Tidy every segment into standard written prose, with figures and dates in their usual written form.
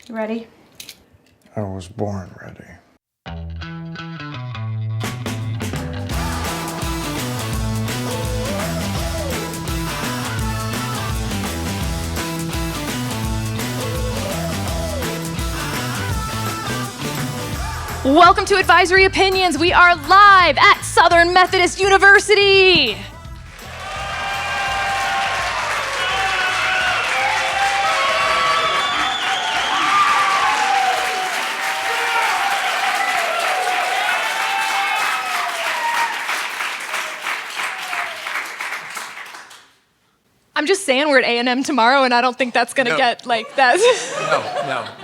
You ready? I was born ready. Welcome to Advisory Opinions. We are live at Southern Methodist University. I'm just saying we're at A&M tomorrow, and I don't think that's going to get like that.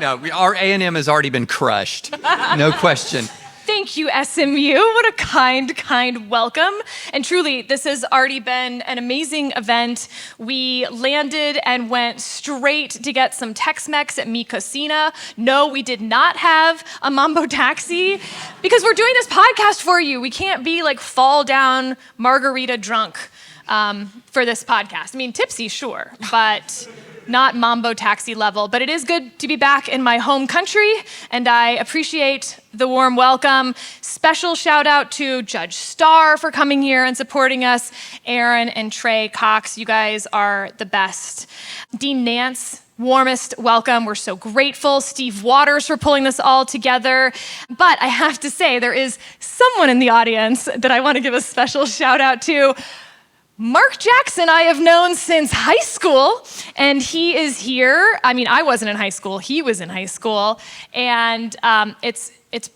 No. Our A&M has already been crushed. No question. Thank you, SMU. What a kind welcome. And truly, this has already been an amazing event. We landed and went straight to get some Tex-Mex at Mi Cocina. No, we did not have a Mambo taxi because we're doing this podcast for you. We can't be like fall down margarita drunk for this podcast. I mean, tipsy, sure, but not Mambo taxi level. But it is good to be back in my home country, and I appreciate the warm welcome. Special shout out to Judge Starr for coming here and supporting us. Aaron and Trey Cox, you guys are the best. Dean Nance, warmest welcome. We're so grateful. Steve Waters for pulling this all together. But I have to say, there is someone in the audience that I want to give a special shout out to. Mark Jackson I have known since high school, and he is here. I mean, I wasn't in high school. He was in high school, and it's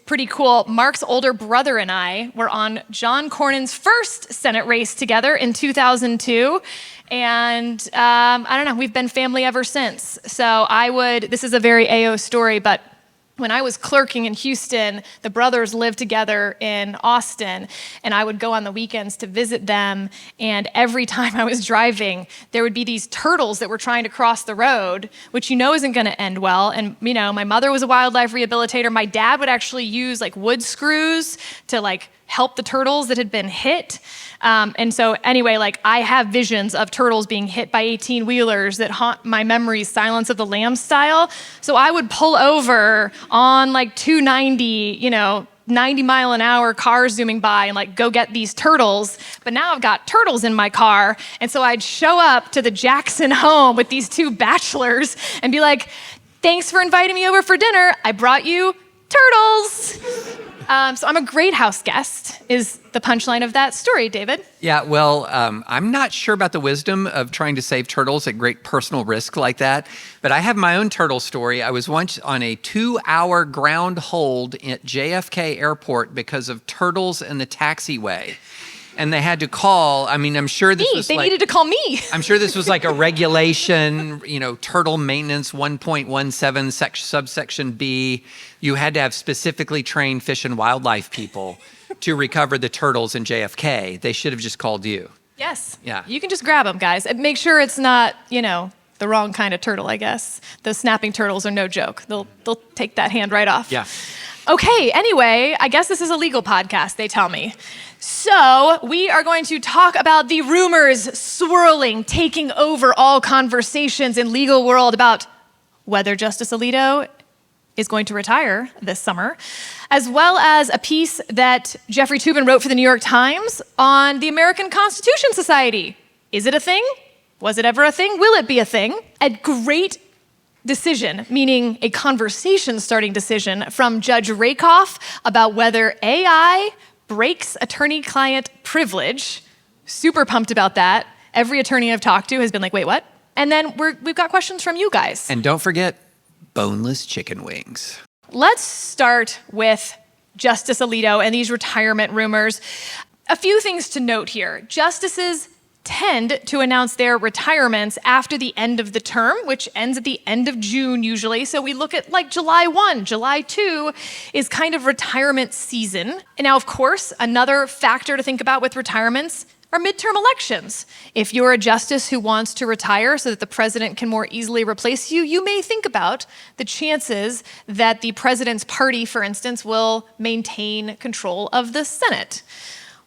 pretty cool. Mark's older brother and I were on John Cornyn's first Senate race together in 2002, and I don't know, we've been family ever since. So this is a very AO story, but when I was clerking in Houston, the brothers lived together in Austin, and I would go on the weekends to visit them, and every time I was driving, there would be these turtles that were trying to cross the road, which you know isn't gonna end well. And you know, my mother was a wildlife rehabilitator. My dad would actually use like wood screws to like help the turtles that had been hit. And so anyway, like I have visions of turtles being hit by 18-wheelers that haunt my memories, Silence of the Lambs style. So I would pull over on like 290, 90 mile an hour cars zooming by and like go get these turtles. But now I've got turtles in my car. And so I'd show up to the Jackson home with these two bachelors and be like, thanks for inviting me over for dinner. I brought you turtles. So I'm a great house guest, is the punchline of that story, David. Yeah, well, I'm not sure about the wisdom of trying to save turtles at great personal risk like that, but I have my own turtle story. I was once on a 2-hour ground hold at JFK Airport because of turtles in the taxiway. And they had to call, I'm sure this was They needed to call me. I'm sure this was like a regulation, turtle maintenance 1.17 subsection B. You had to have specifically trained fish and wildlife people to recover the turtles in JFK. They should have just called you. Yes. Yeah. You can just grab them, guys. And make sure it's not, the wrong kind of turtle, I guess. Those snapping turtles are no joke. They'll take that hand right off. Yeah. Okay, anyway, I guess this is a legal podcast, they tell me. So we are going to talk about the rumors swirling, taking over all conversations in legal world about whether Justice Alito is going to retire this summer, as well as a piece that Jeffrey Toobin wrote for the New York Times on the American Constitution Society. Is it a thing? Was it ever a thing? Will it be a thing? A great decision, meaning a conversation-starting decision from Judge Rakoff about whether AI breaks attorney-client privilege. Super pumped about that. Every attorney I've talked to has been like, wait, what? And then we've got questions from you guys. And don't forget, boneless chicken wings. Let's start with Justice Alito and these retirement rumors. A few things to note here. Justices tend to announce their retirements after the end of the term, which ends at the end of June usually. So we look at like July 1, July 2 is kind of retirement season. And now, of course, another factor to think about with retirements are midterm elections. If you're a justice who wants to retire so that the president can more easily replace you, you may think about the chances that the president's party, for instance, will maintain control of the Senate.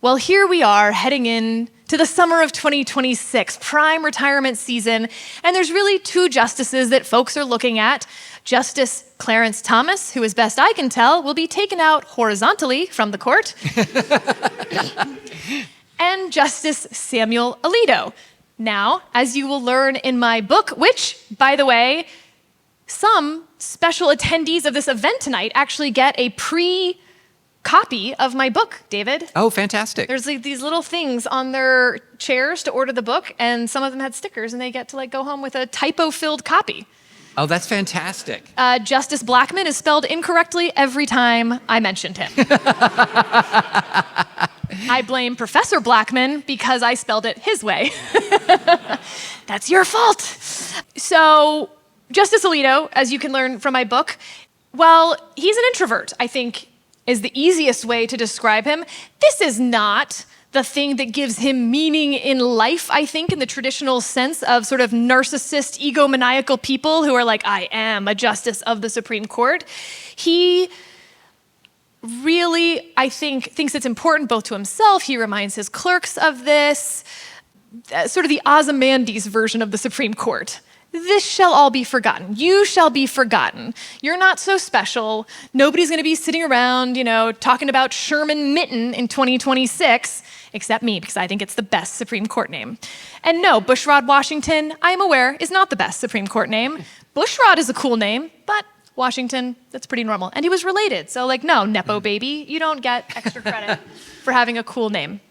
Well, here we are heading in to the summer of 2026, prime retirement season, and there's really two justices that folks are looking at. Justice Clarence Thomas, who, as best I can tell, will be taken out horizontally from the court, and Justice Samuel Alito. Now, as you will learn in my book, which, by the way, some special attendees of this event tonight actually get a copy of my book, David. Oh, fantastic. There's like these little things on their chairs to order the book, and some of them had stickers, and they get to like go home with a typo-filled copy. Oh, that's fantastic. Justice Blackmun is spelled incorrectly every time I mentioned him. I blame Professor Blackmun because I spelled it his way. That's your fault. So, Justice Alito, as you can learn from my book, well, he's an introvert, I think, is the easiest way to describe him. This is not the thing that gives him meaning in life, I think, in the traditional sense of sort of narcissist, egomaniacal people who are like, I am a justice of the Supreme Court. He really, I think, thinks it's important both to himself. He reminds his clerks of this, sort of the Ozymandias version of the Supreme Court. This shall all be forgotten. You shall be forgotten. You're not so special. Nobody's going to be sitting around, talking about Sherman Mitten in 2026, except me, because I think it's the best Supreme Court name. And no, Bushrod Washington, I am aware, is not the best Supreme Court name. Bushrod is a cool name, but Washington, that's pretty normal. And he was related, so no, Nepo baby, you don't get extra credit for having a cool name.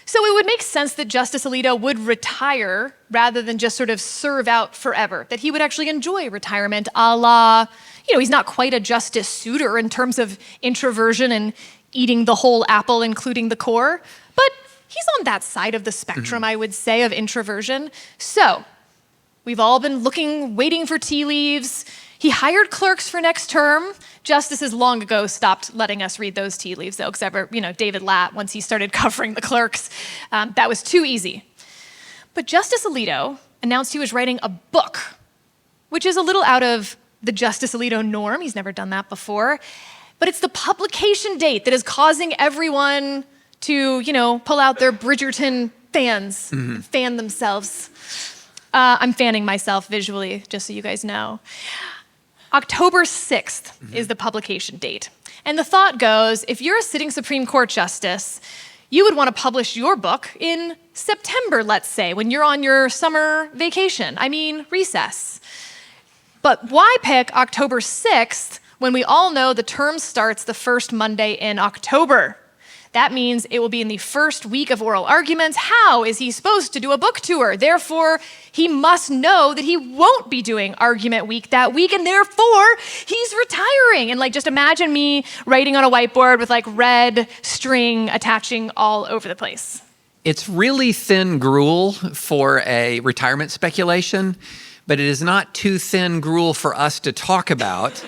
So it would make sense that Justice Alito would retire rather than just sort of serve out forever, that he would actually enjoy retirement a la, he's not quite a Justice Souter in terms of introversion and eating the whole apple, including the core, but he's on that side of the spectrum, I would say, of introversion. So we've all been waiting for tea leaves. He hired clerks for next term. Justices long ago stopped letting us read those tea leaves, though, except for, David Latt, once he started covering the clerks. That was too easy. But Justice Alito announced he was writing a book, which is a little out of the Justice Alito norm. He's never done that before. But it's the publication date that is causing everyone to, pull out their Bridgerton fans, fan themselves. I'm fanning myself visually, just so you guys know. October 6th is the publication date. And the thought goes, if you're a sitting Supreme Court justice, you would want to publish your book in September, let's say, when you're on your summer vacation. Recess. But why pick October 6th when we all know the term starts the first Monday in October? That means it will be in the first week of oral arguments. How is he supposed to do a book tour? Therefore, he must know that he won't be doing argument week that week, and therefore, he's retiring. And just imagine me writing on a whiteboard with red string attaching all over the place. It's really thin gruel for a retirement speculation, but it is not too thin gruel for us to talk about.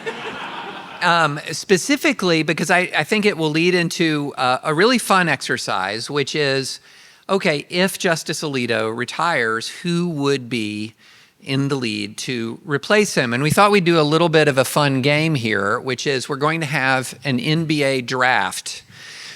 Specifically because I think it will lead into a really fun exercise, which is, okay, if Justice Alito retires, who would be in the lead to replace him? And we thought we'd do a little bit of a fun game here, which is we're going to have an NBA draft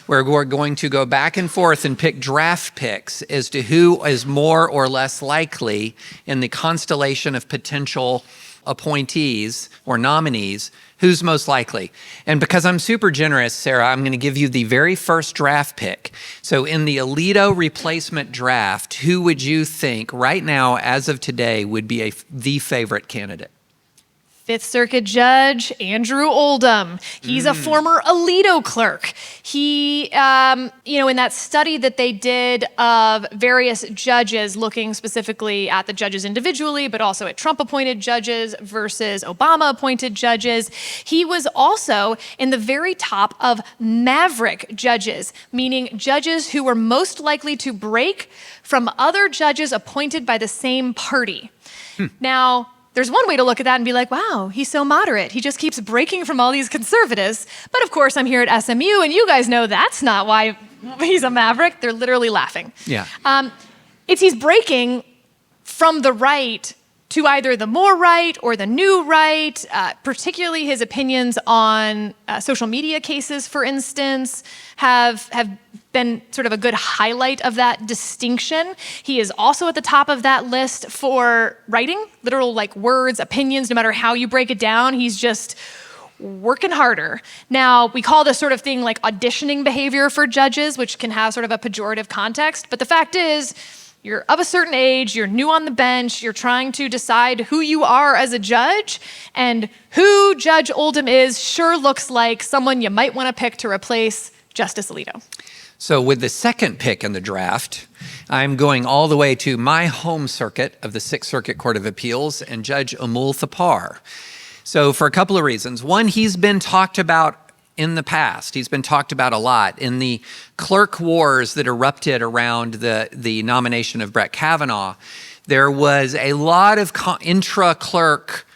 where we're going to go back and forth and pick draft picks as to who is more or less likely in the constellation of potential appointees or nominees, who's most likely. And because I'm super generous, Sarah, I'm going to give you the very first draft pick. So in the Alito replacement draft, who would you think right now, as of today, would be the favorite candidate? Fifth Circuit Judge Andrew Oldham. He's a former Alito clerk. He, in that study that they did of various judges, looking specifically at the judges individually, but also at Trump-appointed judges versus Obama-appointed judges, he was also in the very top of maverick judges, meaning judges who were most likely to break from other judges appointed by the same party. Now, there's one way to look at that and be like, wow, he's so moderate. He just keeps breaking from all these conservatives. But of course, I'm here at SMU, and you guys know that's not why he's a maverick. They're literally laughing. Yeah. He's breaking from the right to either the more right or the new right, particularly his opinions on social media cases, for instance, have been sort of a good highlight of that distinction. He is also at the top of that list for writing, literal like words, opinions, no matter how you break it down. He's just working harder. Now, we call this sort of thing like auditioning behavior for judges, which can have sort of a pejorative context. But the fact is, you're of a certain age, you're new on the bench, you're trying to decide who you are as a judge, and who Judge Oldham is sure looks like someone you might want to pick to replace Justice Alito. So with the second pick in the draft, I'm going all the way to my home circuit of the Sixth Circuit Court of Appeals and Judge Amul Thapar. So for a couple of reasons. One, he's been talked about in the past. He's been talked about a lot. In the clerk wars that erupted around the nomination of Brett Kavanaugh, there was a lot of intra-clerk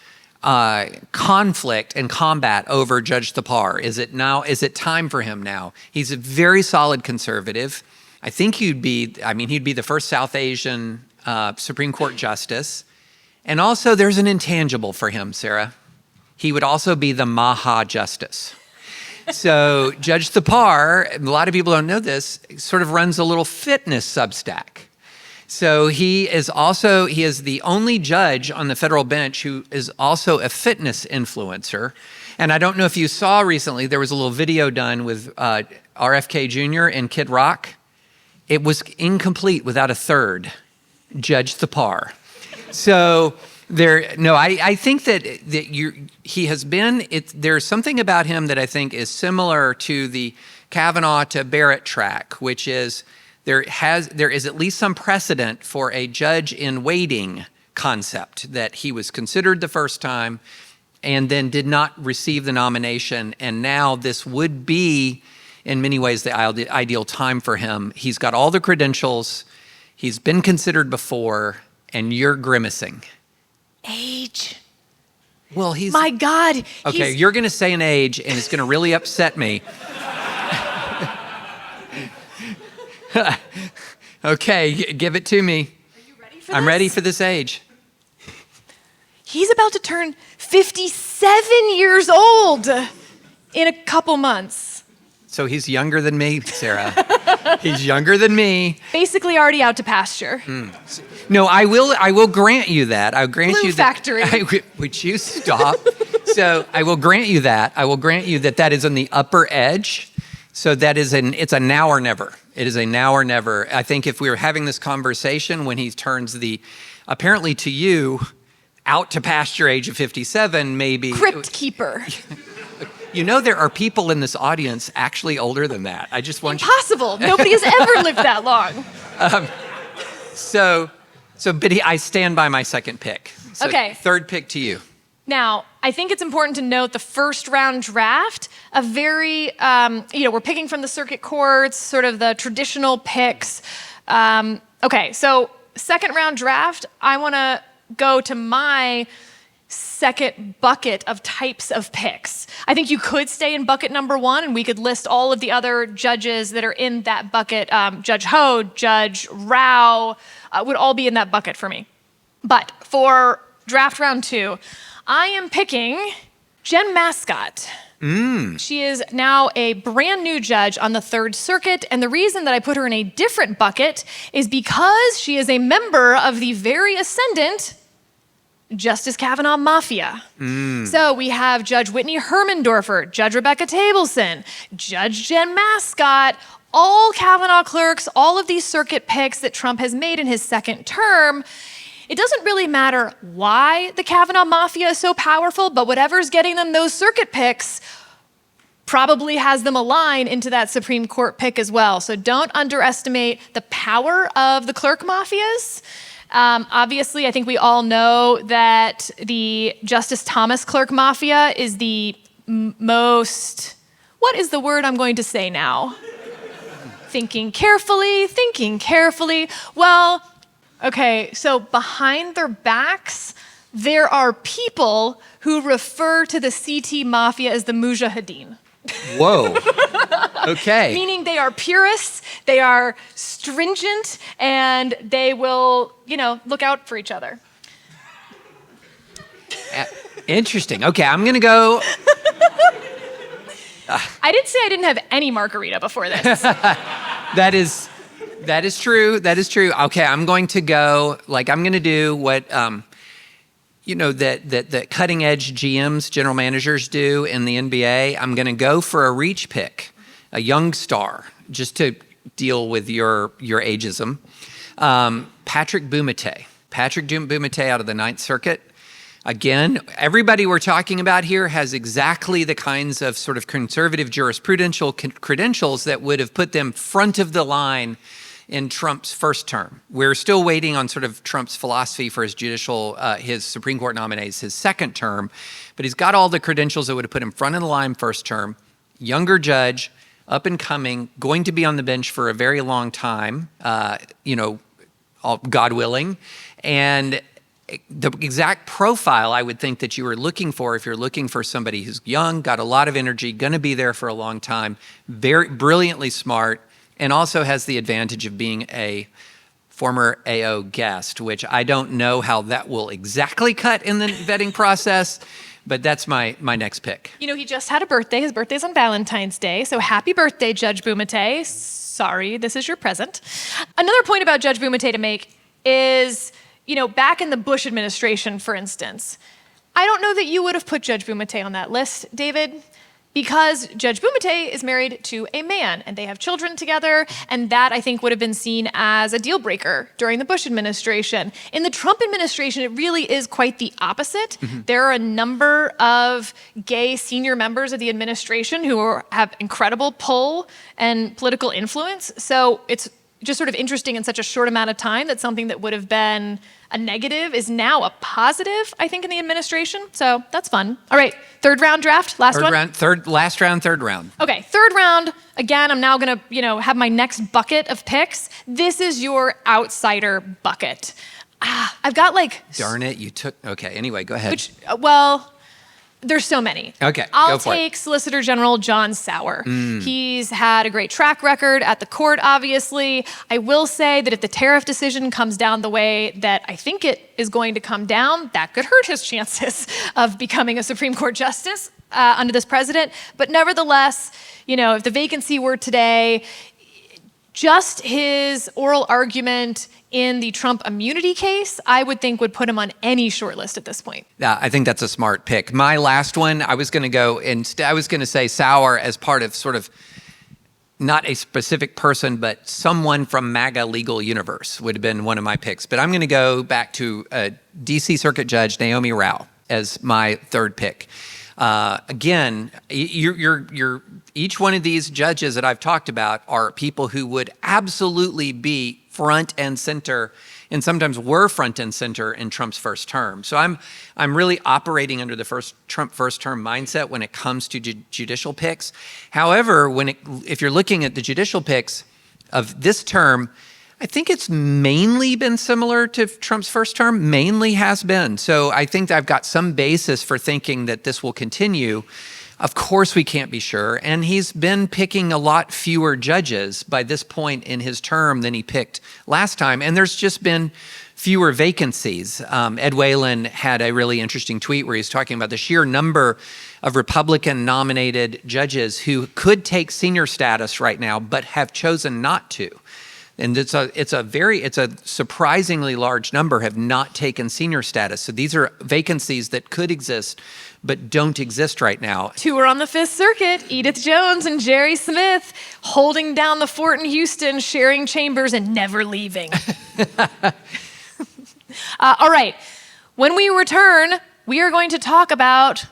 conflict and combat over Judge Thapar. Is it time for him now? He's a very solid conservative. I think he'd be the first South Asian Supreme Court justice. And also there's an intangible for him, Sarah. He would also be the Maha Justice. So Judge Thapar, a lot of people don't know this, sort of runs a little fitness Substack. So he is the only judge on the federal bench who is also a fitness influencer. And I don't know if you saw recently, there was a little video done with RFK Jr. and Kid Rock. It was incomplete without a third, Judge Thapar. So I think that he has been, there's something about him that I think is similar to the Kavanaugh to Barrett track, which is there is at least some precedent for a judge in waiting concept, that he was considered the first time and then did not receive the nomination. And now this would be, in many ways, the ideal time for him. He's got all the credentials. He's been considered before, and you're grimacing. Age. Well, he's... My God. Okay, you're going to say an age, and it's going to really upset me. Okay, give it to me. Are you ready for this? I'm ready for this age. He's about to turn 57 years old in a couple months. So he's younger than me, Sarah. He's younger than me. Basically already out to pasture. No, I will grant you that. I'll grant Glue you that. factory. Would you stop? So I will grant you that. I will grant you that is on the upper edge. So it's a now or never. It is a now or never. I think if we were having this conversation when he turns apparently to you, out to pasture age of 57, maybe. Crypt keeper. You know, there are people in this audience actually older than that. I just want Impossible. Nobody has ever lived that long. So, Biddy, I stand by my second pick. So Okay. Third pick to you. Now, I think it's important to note the first round draft, a very, we're picking from the circuit courts, sort of the traditional picks. Okay, so second round draft, I want to go to my second bucket of types of picks. I think you could stay in bucket number one, and we could list all of the other judges that are in that bucket. Judge Ho, Judge Rao would all be in that bucket for me. But for draft round two, I am picking Jen Mascott. She is now a brand new judge on the Third Circuit, and the reason that I put her in a different bucket is because she is a member of the very ascendant Justice Kavanaugh Mafia. So we have Judge Whitney Hermendorfer, Judge Rebecca Tableson, Judge Jen Mascott, all Kavanaugh clerks, all of these circuit picks that Trump has made in his second term. It doesn't really matter why the Kavanaugh Mafia is so powerful, but whatever's getting them those circuit picks probably has them align into that Supreme Court pick as well. So don't underestimate the power of the clerk mafias. Obviously, I think we all know that the Justice Thomas clerk mafia is the most, what is the word I'm going to say now? Thinking carefully. Well, okay, so behind their backs, there are people who refer to the CT mafia as the Mujahideen. Whoa. Okay. Meaning they are purists, they are stringent, and they will, look out for each other. Interesting. Okay, I'm going to go. I did say I didn't have any margarita before this. That is true. That is true. Okay, I'm going to go, I'm going to do what, that cutting edge GMs, general managers do in the NBA. I'm going to go for a reach pick, a young star, just to deal with your ageism. Patrick Bumate. Patrick Bumate out of the Ninth Circuit. Again, everybody we're talking about here has exactly the kinds of sort of conservative jurisprudential credentials that would have put them front of the line in Trump's first term. We're still waiting on sort of Trump's philosophy for his Supreme Court nominees, his second term, but he's got all the credentials that would have put him front of the line first term. Younger judge, up and coming, going to be on the bench for a very long time, God willing, and the exact profile I would think that you were looking for if you're looking for somebody who's young, got a lot of energy, going to be there for a long time, very brilliantly smart, and also has the advantage of being a former AO guest, which I don't know how that will exactly cut in the vetting process, but that's my next pick. He just had a birthday. His birthday's on Valentine's Day, so happy birthday, Judge Bumate. Sorry, this is your present. Another point about Judge Bumate to make is, back in the Bush administration, for instance, I don't know that you would have put Judge Bumate on that list, David, because Judge Bumate is married to a man and they have children together, and that I think would have been seen as a deal breaker during the Bush administration. In the Trump administration, it really is quite the opposite. Mm-hmm. There are a number of gay senior members of the administration who have incredible pull and political influence. So it's just sort of interesting in such a short amount of time that something that would have been a negative is now a positive, I think, in the administration. So that's fun. All right, third round draft, last one? Last round, third round. Okay, third round. Again, I'm now gonna, have my next bucket of picks. This is your outsider bucket. I've got Darn it, you took, okay, anyway, go ahead. There's so many. Okay, I'll take Solicitor General John Sauer. He's had a great track record at the court, obviously. I will say that if the tariff decision comes down the way that I think it is going to come down, that could hurt his chances of becoming a Supreme Court justice under this president. But nevertheless, if the vacancy were today, just his oral argument in the Trump immunity case, I would think would put him on any short list at this point. I think that's a smart pick. My last one, I was going to say Sauer as part of sort of not a specific person, but someone from MAGA legal universe would have been one of my picks. But I'm going to go back to D.C. Circuit Judge Naomi Rao as my third pick. Again, you're each one of these judges that I've talked about are people who would absolutely be front and center, and sometimes were front and center in Trump's first term. So I'm really operating under the Trump first term mindset when it comes to judicial picks. However, if you're looking at the judicial picks of this term, I think it's mainly been similar to Trump's first term, mainly has been. So I think I've got some basis for thinking that this will continue. Of course, we can't be sure. And he's been picking a lot fewer judges by this point in his term than he picked last time. And there's just been fewer vacancies. Ed Whalen had a really interesting tweet where he's talking about the sheer number of Republican-nominated judges who could take senior status right now, but have chosen not to. And it's a surprisingly large number have not taken senior status. So these are vacancies that could exist, but don't exist right now. Two are on the Fifth Circuit, Edith Jones and Jerry Smith, holding down the fort in Houston, sharing chambers and never leaving. All right, when we return, we are going to talk about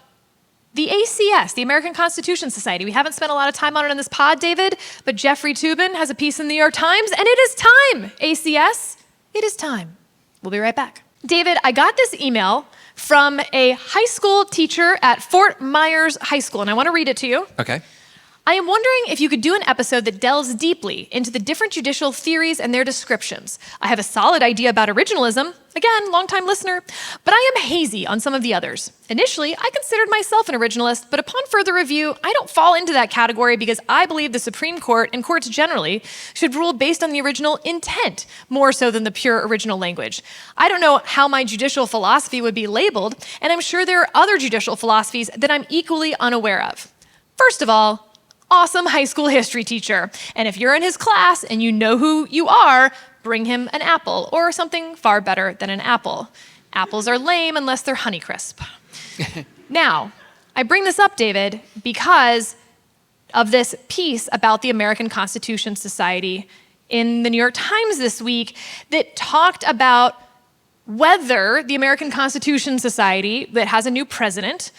the ACS, the American Constitution Society. We haven't spent a lot of time on it in this pod, David, but Jeffrey Toobin has a piece in the New York Times, and it is time, ACS. It is time. We'll be right back. David, I got this email from a high school teacher at Fort Myers High School, and I want to read it to you. Okay. I am wondering if you could do an episode that delves deeply into the different judicial theories and their descriptions. I have a solid idea about originalism, again, longtime listener, but I am hazy on some of the others. Initially, I considered myself an originalist, but upon further review, I don't fall into that category because I believe the Supreme Court and courts generally should rule based on the original intent, more so than the pure original language. I don't know how my judicial philosophy would be labeled, and I'm sure there are other judicial philosophies that I'm equally unaware of. First of all, awesome high school history teacher. And if you're in his class and you know who you are, bring him an apple or something far better than an apple. Apples are lame unless they're Honeycrisp. Now, I bring this up, David, because of this piece about the American Constitution Society in the New York Times this week that talked about whether the American Constitution Society, that has a new president,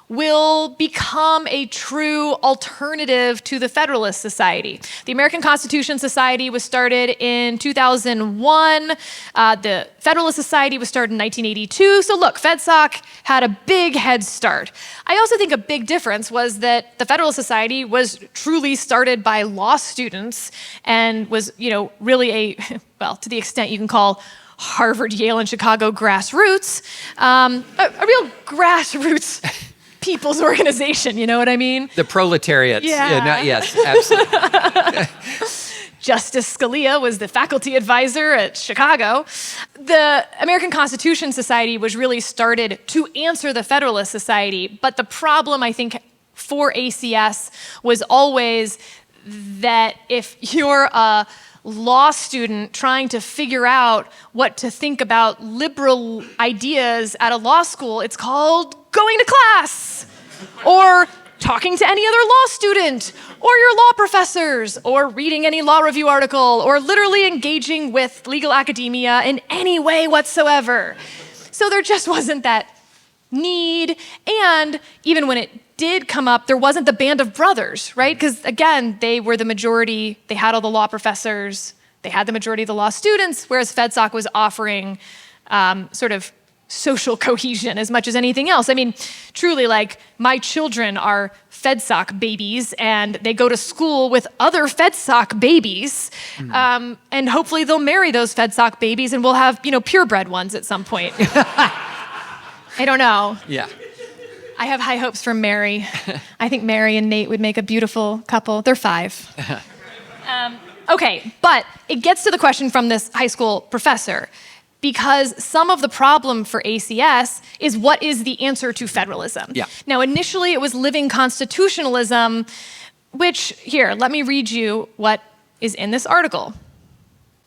will become a true alternative to the Federalist Society. The American Constitution Society was started in 2001. The Federalist Society was started in 1982. So look, FedSoc had a big head start. I also think a big difference was that the Federalist Society was truly started by law students and was, really a, well, to the extent you can call Harvard, Yale, and Chicago grassroots, a real grassroots people's organization, you know what I mean? The proletariat. Yeah. Yes, absolutely. Justice Scalia was the faculty advisor at Chicago. The American Constitution Society was really started to answer the Federalist Society, but the problem, I think, for ACS was always that if you're a law student trying to figure out what to think about liberal ideas at a law school, it's called going to class, or talking to any other law student, or your law professors, or reading any law review article, or literally engaging with legal academia in any way whatsoever. So there just wasn't that need, and even when it did come up, there wasn't the band of brothers, right? Because again, they were the majority, they had all the law professors, they had the majority of the law students, whereas FedSoc was offering sort of social cohesion as much as anything else. I mean, truly, like, my children are FedSoc babies, and they go to school with other FedSoc babies, and hopefully they'll marry those FedSoc babies, and we'll have, purebred ones at some point. I don't know. Yeah. I have high hopes for Mary. I think Mary and Nate would make a beautiful couple. They're 5. Okay, but it gets to the question from this high school professor, because some of the problem for ACS is what is the answer to federalism? Yeah. Now, initially it was living constitutionalism, which, here, let me read you what is in this article.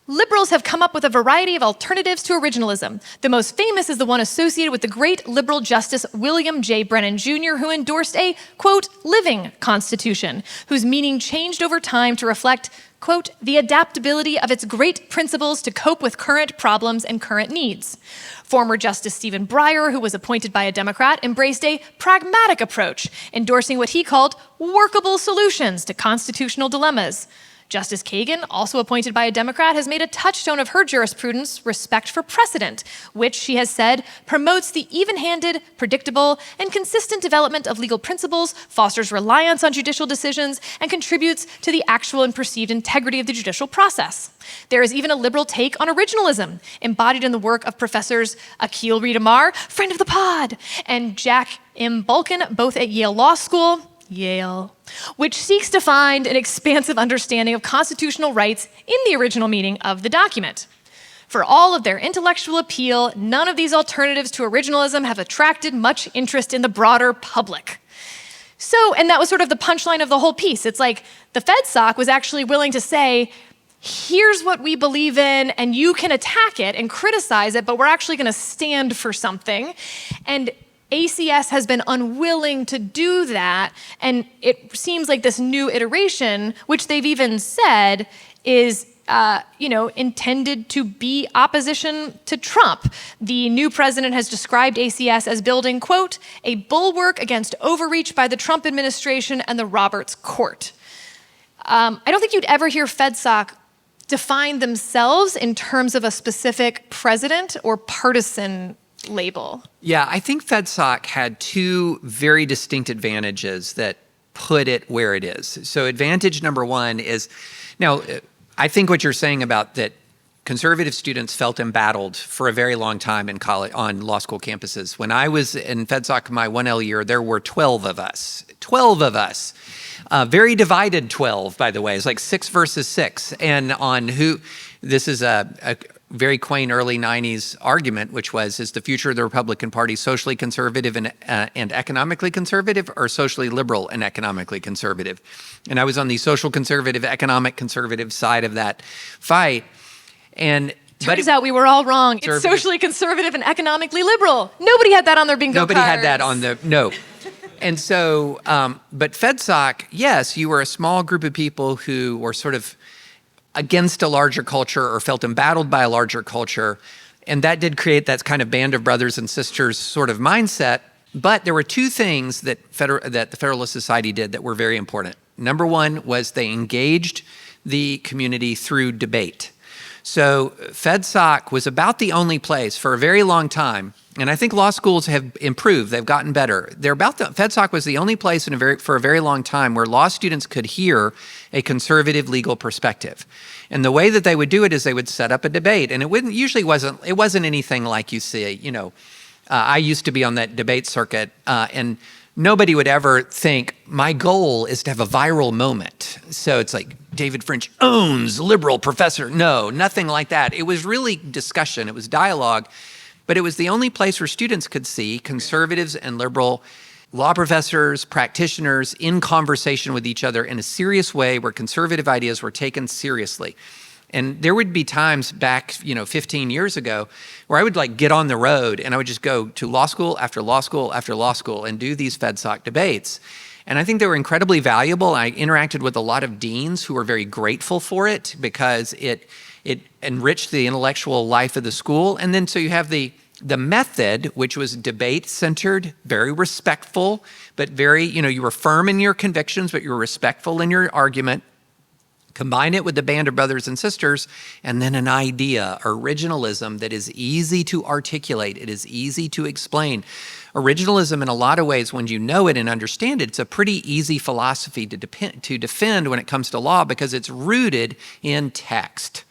Liberals have come up with a variety of alternatives to originalism. The most famous is the one associated with the great liberal Justice William J. Brennan Jr., who endorsed a, quote, living constitution, whose meaning changed over time to reflect, quote, the adaptability of its great principles to cope with current problems and current needs. Former Justice Stephen Breyer, who was appointed by a Democrat, embraced a pragmatic approach, endorsing what he called workable solutions to constitutional dilemmas. Justice Kagan, also appointed by a Democrat, has made a touchstone of her jurisprudence respect for precedent, which, she has said, promotes the even-handed, predictable, and consistent development of legal principles, fosters reliance on judicial decisions, and contributes to the actual and perceived integrity of the judicial process. There is even a liberal take on originalism, embodied in the work of Professors Akhil Reed-Amar, friend of the pod, and Jack M. Balkin, both at Yale Law School, Yale, which seeks to find an expansive understanding of constitutional rights in the original meaning of the document. For all of their intellectual appeal, none of these alternatives to originalism have attracted much interest in the broader public. So, and that was sort of the punchline of the whole piece. It's like the FedSoc was actually willing to say, here's what we believe in, and you can attack it and criticize it, but we're actually going to stand for something. And ACS has been unwilling to do that, and it seems like this new iteration, which they've even said is intended to be opposition to Trump. The new president has described ACS as building, quote, a bulwark against overreach by the Trump administration and the Roberts Court. I don't think you'd ever hear FedSoc define themselves in terms of a specific president or partisan label. Yeah, I think FedSoc had two very distinct advantages that put it where it is. So advantage number one is, now, I think what you're saying about that conservative students felt embattled for a very long time in college, on law school campuses. When I was in FedSoc my 1L year, there were 12 of us. 12 of us. Very divided 12, by the way. It's like 6 versus 6. And on who, this is a very quaint early 90s argument, which was, is the future of the Republican Party socially conservative and economically conservative, or socially liberal and economically conservative? And I was on the social conservative, economic conservative side of that fight. And Turns out we were all wrong. It's socially conservative and economically liberal. Nobody had that on their bingo Nobody cards. had that on the, no. And so, but FedSoc, yes, you were a small group of people who were sort of against a larger culture or felt embattled by a larger culture. And that did create that kind of band of brothers and sisters sort of mindset. But there were two things that the Federalist Society did that were very important. Number one was they engaged the community through debate. So FedSoc was about the only place for a very long time, and I think law schools have improved, they've gotten better. FedSoc was the only place for a very long time where law students could hear a conservative legal perspective. And the way that they would do it is they would set up a debate, and it wasn't anything like you see, I used to be on that debate circuit, and nobody would ever think, my goal is to have a viral moment. So it's like, David French owns liberal professor. No, nothing like that. It was really discussion. It was dialogue. But it was the only place where students could see conservatives and liberal law professors, practitioners in conversation with each other in a serious way where conservative ideas were taken seriously. And there would be times back, 15 years ago where I would get on the road and I would just go to law school after law school after law school and do these FedSoc debates. And I think they were incredibly valuable. I interacted with a lot of deans who were very grateful for it because it enriched the intellectual life of the school. And then so you have the method, which was debate-centered, very respectful, but very, you were firm in your convictions, but you were respectful in your argument. Combine it with the band of brothers and sisters, and then an idea, originalism that is easy to articulate. It is easy to explain. Originalism, in a lot of ways, when you know it and understand it, it's a pretty easy philosophy to defend when it comes to law because it's rooted in text.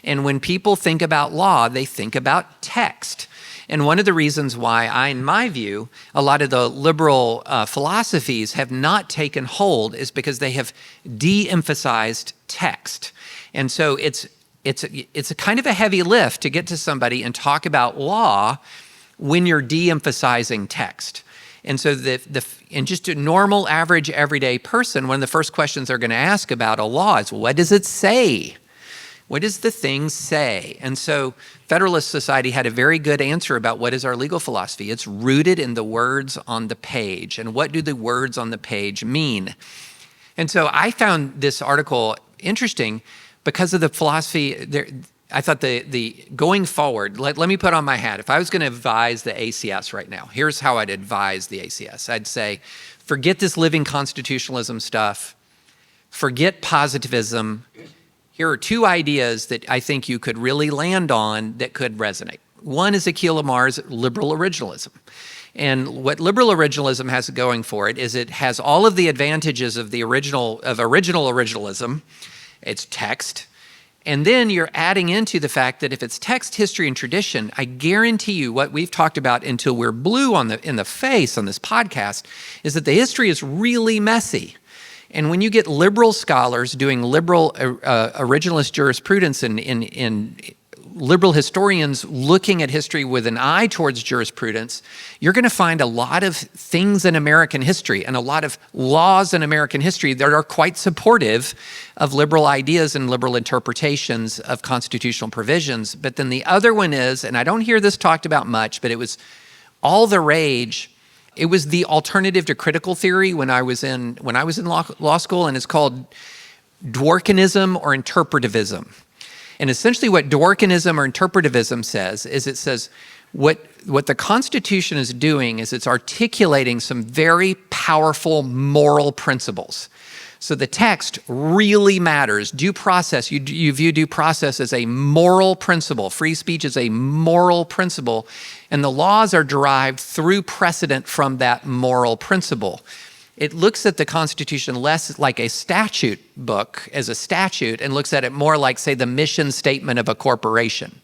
And when people think about law, they think about text. And one of the reasons why in my view, a lot of the liberal philosophies have not taken hold is because they have de-emphasized text. And so it's a kind of a heavy lift to get to somebody and talk about law when you're de-emphasizing text. And so and just a normal, average, everyday person, one of the first questions they're going to ask about a law is, what does it say? What does the thing say? And so Federalist Society had a very good answer about what is our legal philosophy. It's rooted in the words on the page. And what do the words on the page mean? And so I found this article interesting because of the philosophy. I thought the going forward, let me put on my hat. If I was going to advise the ACS right now, here's how I'd advise the ACS. I'd say, forget this living constitutionalism stuff. Forget positivism. Here are two ideas that I think you could really land on that could resonate. One is Akhil Amar's liberal originalism. And what liberal originalism has going for it is it has all of the advantages of original originalism. It's text. And then you're adding into the fact that if it's text, history, and tradition, I guarantee you what we've talked about until we're blue in the face on this podcast is that the history is really messy. And when you get liberal scholars doing liberal originalist jurisprudence and liberal historians looking at history with an eye towards jurisprudence, you're going to find a lot of things in American history and a lot of laws in American history that are quite supportive of liberal ideas and liberal interpretations of constitutional provisions. But then the other one is, and I don't hear this talked about much, but it was all the rage. It was the alternative to critical theory when I was in law school, and it's called Dworkinism or interpretivism. And essentially what Dworkinism or interpretivism says is it says what the Constitution is doing is it's articulating some very powerful moral principles. So the text really matters. Due process, you view due process as a moral principle. Free speech is a moral principle. And the laws are derived through precedent from that moral principle. it looks at the Constitution less like a statute book as a statute and looks at it more like, say, the mission statement of a corporation.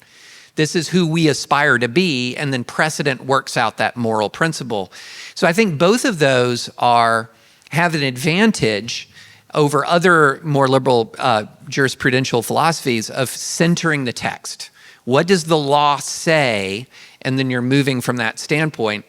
This is who we aspire to be, and then precedent works out that moral principle. So I think both of those have an advantage over other more liberal jurisprudential philosophies of centering the text. What does the law say? And then you're moving from that standpoint.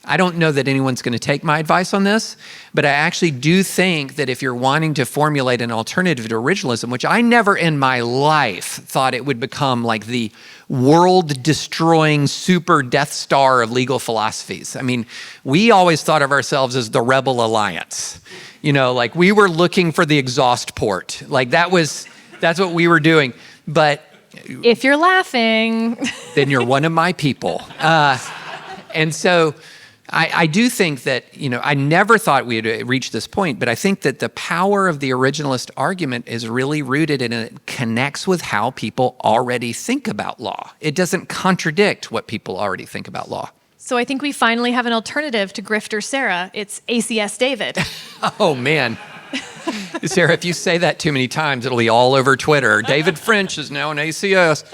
I don't know that anyone's going to take my advice on this, but I actually do think that if you're wanting to formulate an alternative to originalism, which I never in my life thought it would become like the world-destroying super Death Star of legal philosophies. I mean, we always thought of ourselves as the Rebel Alliance. You know, like we were looking for the exhaust port. Like that's what we were doing. But if you're laughing, then you're one of my people. And so I do think that, I never thought we would reach this point, but I think that the power of the originalist argument is really rooted in it connects with how people already think about law. It doesn't contradict what people already think about law. So I think we finally have an alternative to Grifter Sarah. It's ACS David. Oh, man. Sarah, if you say that too many times, it'll be all over Twitter. David French is now an ACS.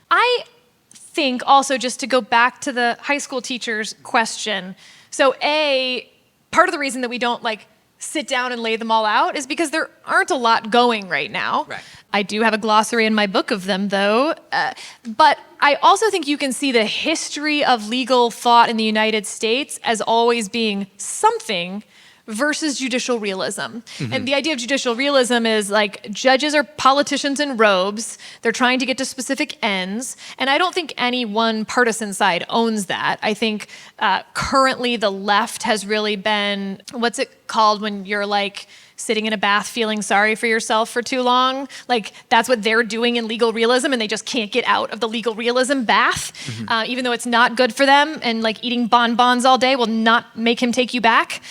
I think also, just to go back to the high school teacher's question, so part of the reason that we don't sit down and lay them all out is because there aren't a lot going right now. Right. I do have a glossary in my book of them, though. But I also think you can see the history of legal thought in the United States as always being something versus judicial realism. Mm-hmm. And the idea of judicial realism is judges are politicians in robes. They're trying to get to specific ends. And I don't think any one partisan side owns that. I think currently the left has really been, what's it called when you're sitting in a bath feeling sorry for yourself for too long? That's what they're doing in legal realism, and they just can't get out of the legal realism bath, mm-hmm. Even though it's not good for them, and eating bonbons all day will not make him take you back.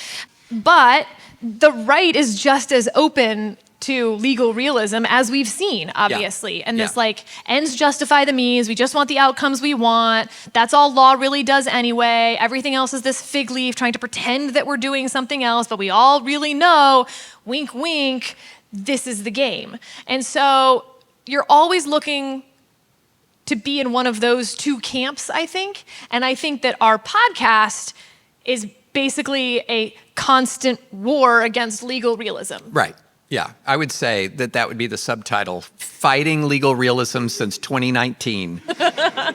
But the right is just as open to legal realism as we've seen, obviously. And this ends justify the means. We just want the outcomes we want. That's all law really does anyway. Everything else is this fig leaf trying to pretend that we're doing something else, but we all really know, wink, wink, this is the game. And so you're always looking to be in one of those two camps, I think. And I think that our podcast is basically a constant war against legal realism. Right. Yeah. I would say that would be the subtitle, Fighting Legal Realism Since 2019.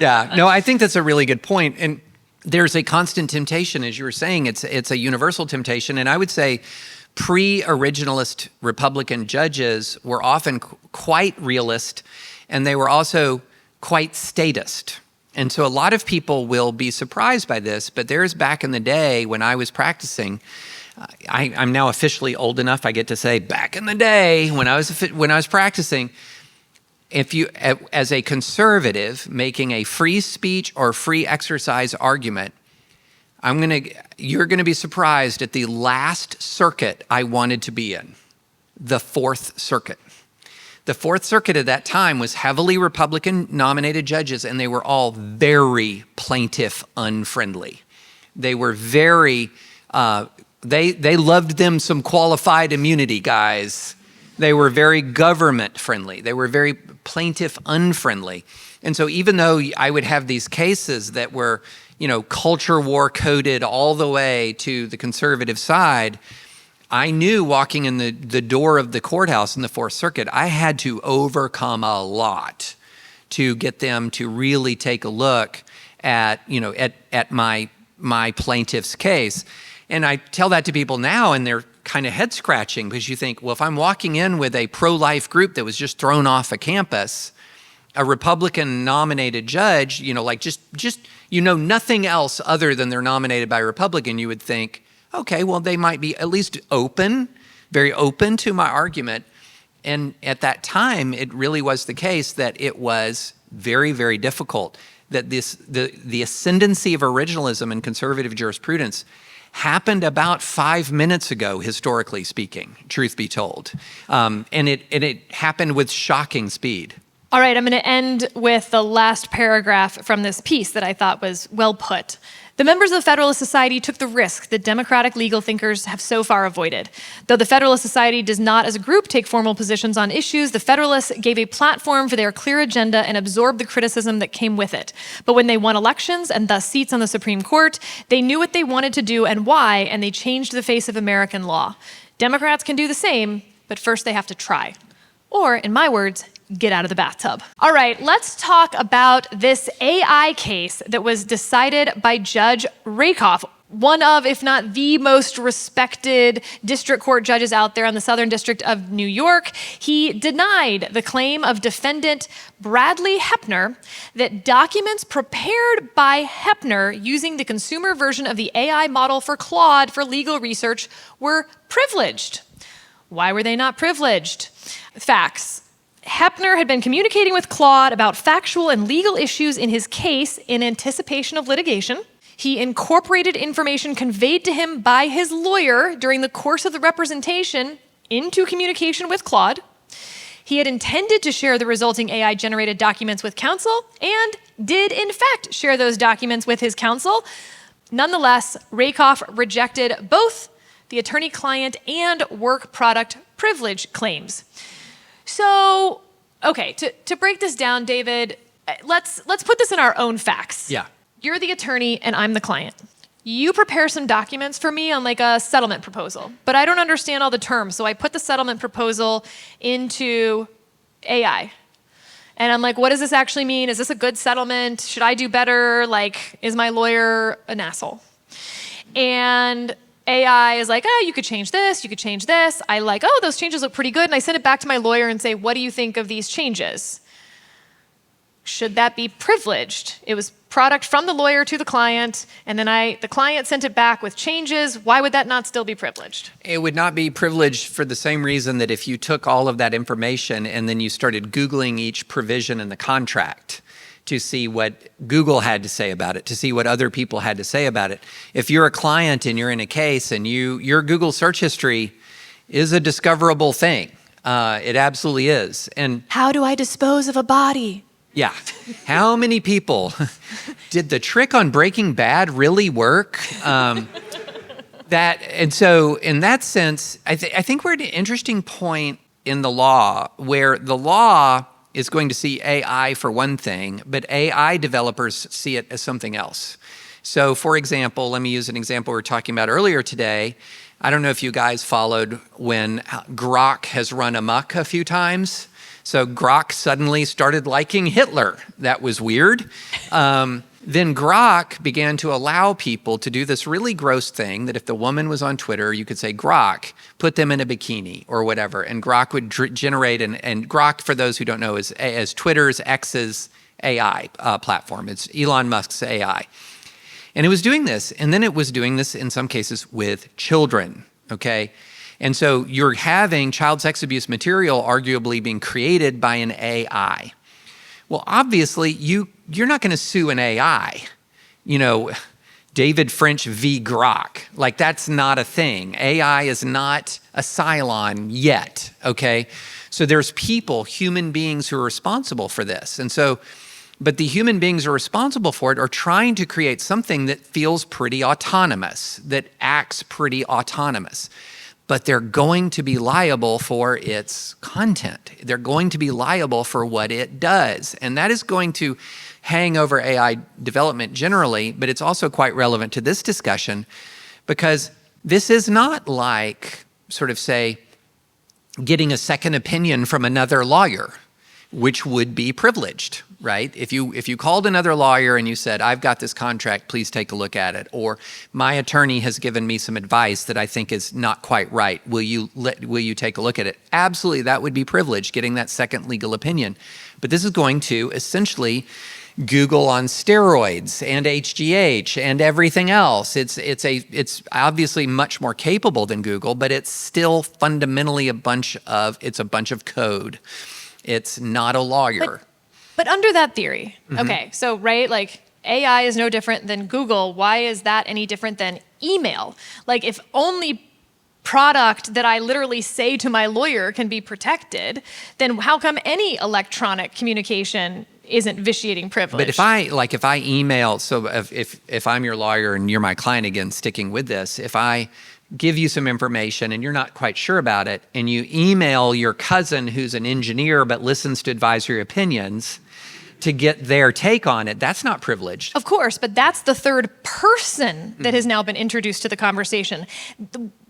Yeah. No, I think that's a really good point. And there's a constant temptation, as you were saying. It's a universal temptation. And I would say pre-originalist Republican judges were often quite realist, and they were also quite statist. And so a lot of people will be surprised by this, but there's back in the day when I was practicing, I'm now officially old enough, I get to say back in the day when I was practicing, if you, as a conservative making a free speech or free exercise argument, you're gonna be surprised at the last circuit I wanted to be in, the Fourth Circuit. The Fourth Circuit at that time was heavily Republican-nominated judges, and they were all very plaintiff unfriendly. They were very, they loved them some qualified immunity guys. They were very government-friendly. They were very plaintiff unfriendly. And so even though I would have these cases that were, culture war coded all the way to the conservative side, I knew walking in the door of the courthouse in the Fourth Circuit, I had to overcome a lot to get them to really take a look at my plaintiff's case. And I tell that to people now, and they're kind of head scratching because you think, well, if I'm walking in with a pro-life group that was just thrown off a campus, a Republican nominated judge, just nothing else other than they're nominated by a Republican, you would think, okay, well, they might be at least very open to my argument. And at that time, it really was the case that it was very, very difficult, that the ascendancy of originalism in conservative jurisprudence happened about 5 minutes ago, historically speaking, truth be told. And it happened with shocking speed. All right, I'm going to end with the last paragraph from this piece that I thought was well put. The members of the Federalist Society took the risk that democratic legal thinkers have so far avoided. Though the Federalist Society does not as a group take formal positions on issues, the Federalists gave a platform for their clear agenda and absorbed the criticism that came with it. But when they won elections and thus seats on the Supreme Court, they knew what they wanted to do and why, and they changed the face of American law. Democrats can do the same, but first they have to try. Or, in my words, get out of the bathtub. All right, let's talk about this AI case that was decided by Judge Rakoff, one of, if not the most respected district court judges out there in the Southern District of New York. He denied the claim of defendant Bradley Hepner that documents prepared by Hepner using the consumer version of the AI model for Claude for legal research were privileged. Why were they not privileged? Facts. Hepner had been communicating with Claude about factual and legal issues in his case in anticipation of litigation. He incorporated information conveyed to him by his lawyer during the course of the representation into communication with Claude. He had intended to share the resulting AI-generated documents with counsel and did, in fact, share those documents with his counsel. Nonetheless, Rakoff rejected both the attorney-client and work product privilege claims. So, okay, to break this down, David, let's put this in our own facts. Yeah. You're the attorney and I'm the client. You prepare some documents for me on like a settlement proposal, but I don't understand all the terms, so I put the settlement proposal into AI. And I'm like, what does this actually mean? Is this a good settlement? Should I do better? Like, is my lawyer an asshole? And AI is like, oh, you could change this, you could change this. I like, oh, those changes look pretty good. And I send it back to my lawyer and say, what do you think of these changes? Should that be privileged? It was product from the lawyer to the client, and then the client sent it back with changes. Why would that not still be privileged? It would not be privileged for the same reason that if you took all of that information and then you started Googling each provision in the contract to see what Google had to say about it, to see what other people had to say about it. If you're a client and you're in a case and your Google search history is a discoverable thing, it absolutely is. And how do I dispose of a body? yeah, how many people did the trick on Breaking Bad really work? And so in that sense, I think we're at an interesting point in the law where the law is going to see AI for one thing, but AI developers see it as something else. So for example, let me use an example we were talking about earlier today. I don't know if you guys followed when Grok has run amok a few times. So Grok suddenly started liking Hitler. That was weird. Then Grok began to allow people to do this really gross thing that if the woman was on Twitter, you could say, Grok, put them in a bikini or whatever. And Grok would generate, and Grok, for those who don't know, is Twitter's X's AI platform. It's Elon Musk's AI. And it was doing this. And then it was doing this in some cases with children, okay? And so you're having child sex abuse material arguably being created by an AI. Well, obviously, you're not going to sue an AI, David French v. Grok. Like, that's not a thing. AI is not a Cylon yet, okay? So there's people, human beings, who are responsible for this. And so, but the human beings who are responsible for it are trying to create something that feels pretty autonomous, that acts pretty autonomous. But they're going to be liable for its content. They're going to be liable for what it does. And that is going to hang over AI development generally, but it's also quite relevant to this discussion because this is not like, sort of say, getting a second opinion from another lawyer, which would be privileged, right? If you called another lawyer and you said, I've got this contract, please take a look at it. Or my attorney has given me some advice that I think is not quite right. Will you take a look at it? Absolutely, that would be privileged, getting that second legal opinion. But this is going to essentially Google on steroids and HGH and everything else. It's obviously much more capable than Google, but it's still fundamentally a bunch of code. It's not a lawyer. But under that theory, okay, so right, like AI is no different than Google. Why is that any different than email? Like if only product that I literally say to my lawyer can be protected, then how come any electronic communication isn't vitiating privilege. But if I email, so if I'm your lawyer and you're my client, again, sticking with this, if I give you some information and you're not quite sure about it, and you email your cousin who's an engineer but listens to advisory opinions to get their take on it, that's not privileged. Of course, but that's the third person that has now been introduced to the conversation.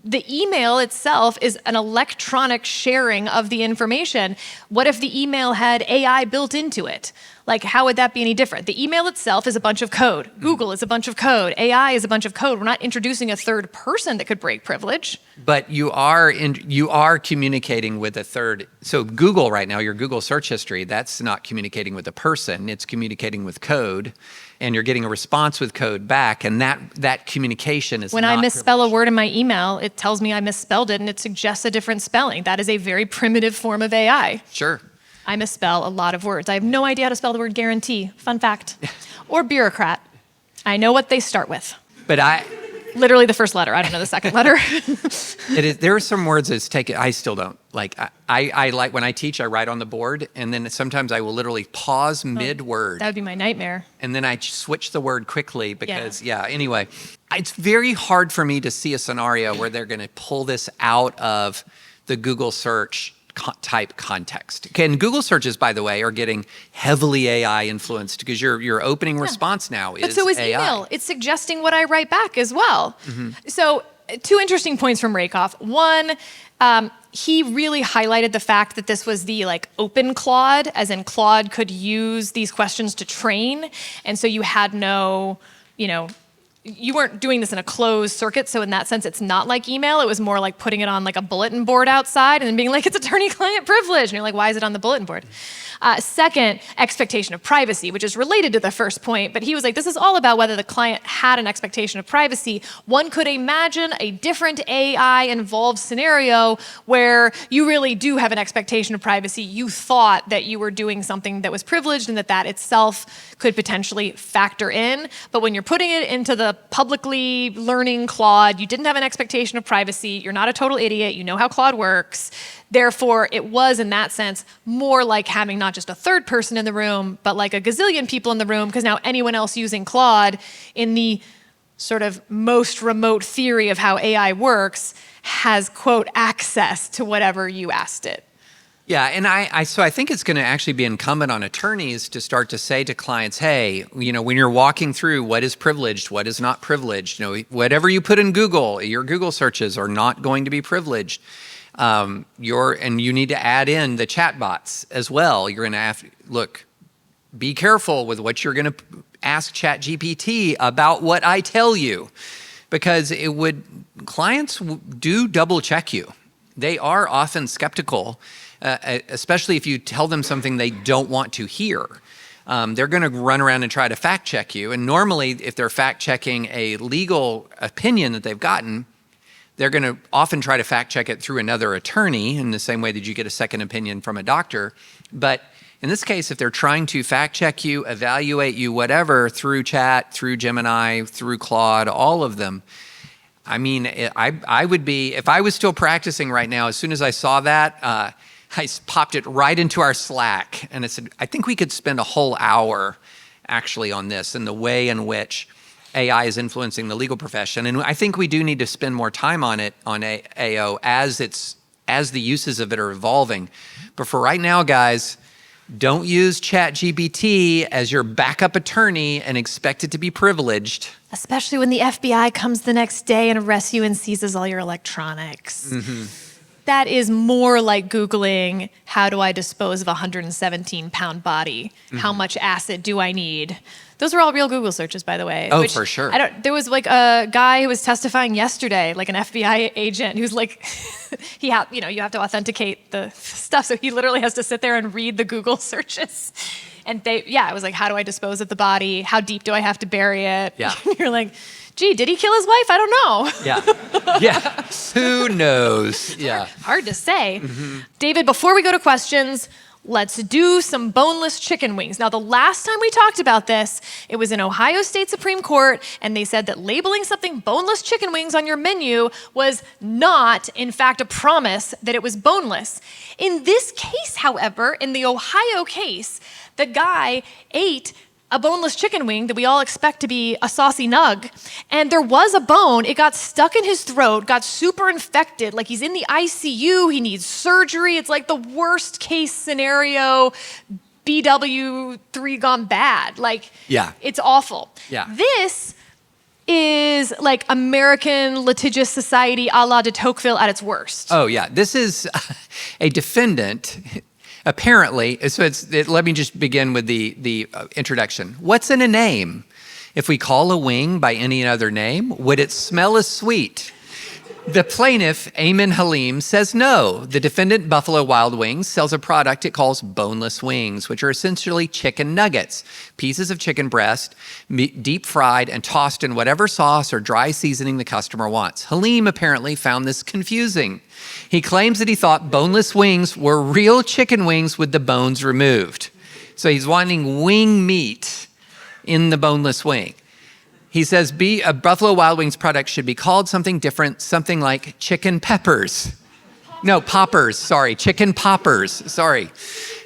The email itself is an electronic sharing of the information. What if the email had AI built into it? Like, how would that be any different? The email itself is a bunch of code. Google is a bunch of code. AI is a bunch of code. We're not introducing a third person that could break privilege. But you are communicating with a third. So Google right now, your Google search history, that's not communicating with a person. It's communicating with code, and you're getting a response with code back, and that communication is when not I misspell privileged. a word in my email, it tells me I misspelled it, and it suggests a different spelling. That is a very primitive form of AI. Sure. I misspell a lot of words. I have no idea how to spell the word guarantee. Fun fact. Or bureaucrat. I know what they start with. But Literally the first letter. I don't know the second letter. there are some words that's taken. I still don't like. I like when I teach. I write on the board, and then sometimes I will literally pause mid-word. That would be my nightmare. And then I switch the word quickly because, anyway. It's very hard for me to see a scenario where they're going to pull this out of the Google search type context. Okay, and Google searches, by the way, are getting heavily AI influenced because your opening response now is But so is AI. email. It's suggesting what I write back as well. So two interesting points from Rakoff. One, he really highlighted the fact that this was the open Claude, as in Claude could use these questions to train. And so you had no, you weren't doing this in a closed circuit, so in that sense, it's not like email. It was more like putting it on a bulletin board outside and then being like, it's attorney-client privilege. And you're like, why is it on the bulletin board? Second, expectation of privacy, which is related to the first point. But he was like, this is all about whether the client had an expectation of privacy. One could imagine a different AI-involved scenario where you really do have an expectation of privacy. You thought that you were doing something that was privileged and that itself could potentially factor in. But when you're putting it into the publicly learning Claude, you didn't have an expectation of privacy. You're not a total idiot. You know how Claude works. Therefore, it was, in that sense, more like having not just a third person in the room, but like a gazillion people in the room, because now anyone else using Claude in the sort of most remote theory of how AI works has, quote, access to whatever you asked it. Yeah, and so I think it's going to actually be incumbent on attorneys to start to say to clients, hey, when you're walking through what is privileged, what is not privileged, whatever you put in Google, your Google searches are not going to be privileged. And you need to add in the chatbots as well. You're going to have look, be careful with what you're going to ask ChatGPT about what I tell you, because clients do double check you. They are often skeptical, especially if you tell them something they don't want to hear. They're going to run around and try to fact check you. And normally, if they're fact checking a legal opinion that they've gotten, they're going to often try to fact check it through another attorney in the same way that you get a second opinion from a doctor. But in this case, if they're trying to fact check you, evaluate you, whatever, through chat, through Gemini, through Claude, all of them, I mean, I would be, if I was still practicing right now, as soon as I saw that, I popped it right into our Slack. And I said, I think we could spend a whole hour actually on this and the way in which AI is influencing the legal profession. And I think we do need to spend more time on it, on AO, as the uses of it are evolving. But for right now, guys, don't use ChatGPT as your backup attorney and expect it to be privileged. Especially when the FBI comes the next day and arrests you and seizes all your electronics. Mm-hmm. That is more like Googling, how do I dispose of a 117-pound body? Mm-hmm. How much acid do I need? Those are all real Google searches, by the way. Oh, for sure. There was a guy who was testifying yesterday, like an FBI agent, who's like, you have to authenticate the stuff, so he literally has to sit there and read the Google searches. And it was like, how do I dispose of the body? How deep do I have to bury it? Yeah. You're like, gee, did he kill his wife? I don't know. Yeah. Yeah. Who knows? Yeah. Hard to say. Mm-hmm. David, before we go to questions, let's do some boneless chicken wings. Now, the last time we talked about this, it was in Ohio State Supreme Court, and they said that labeling something boneless chicken wings on your menu was not, in fact, a promise that it was boneless. In this case, however, in the Ohio case, the guy ate a boneless chicken wing that we all expect to be a saucy nug, and there was a bone. It got stuck in his throat, got super infected, like he's in the ICU, he needs surgery. It's like the worst case scenario, BW3 gone bad. Like, it's awful. Yeah. This is like American litigious society a la de Tocqueville at its worst. Oh, yeah. This is a defendant. Apparently, let me just begin with the introduction. What's in a name? If we call a wing by any other name, would it smell as sweet? The plaintiff, Amin Halim, says no. The defendant, Buffalo Wild Wings, sells a product it calls boneless wings, which are essentially chicken nuggets, pieces of chicken breast, deep fried and tossed in whatever sauce or dry seasoning the customer wants. Halim apparently found this confusing. He claims that he thought boneless wings were real chicken wings with the bones removed. So he's wanting wing meat in the boneless wing. He says a Buffalo Wild Wings product should be called something different, something like chicken peppers. No, poppers, sorry, chicken poppers, sorry.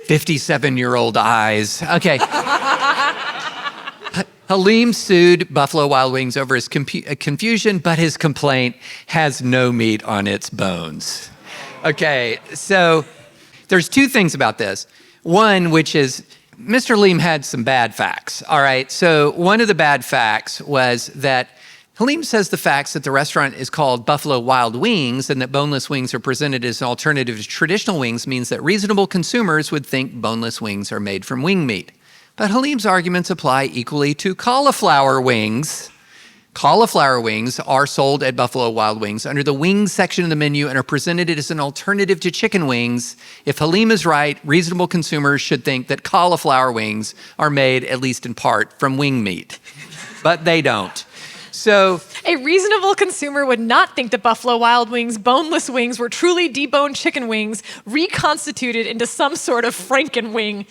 57-year-old eyes. Okay. Halim sued Buffalo Wild Wings over his confusion, but his complaint has no meat on its bones. Okay, so there's two things about this. One, which is Mr. Halim had some bad facts, all right? So one of the bad facts was that Halim says the facts that the restaurant is called Buffalo Wild Wings and that boneless wings are presented as an alternative to traditional wings means that reasonable consumers would think boneless wings are made from wing meat. But Halim's arguments apply equally to cauliflower wings. Cauliflower wings are sold at Buffalo Wild Wings under the wings section of the menu and are presented as an alternative to chicken wings. If Halim is right, reasonable consumers should think that cauliflower wings are made, at least in part, from wing meat. But they don't. So a reasonable consumer would not think that Buffalo Wild Wings boneless wings were truly deboned chicken wings reconstituted into some sort of Frankenwing.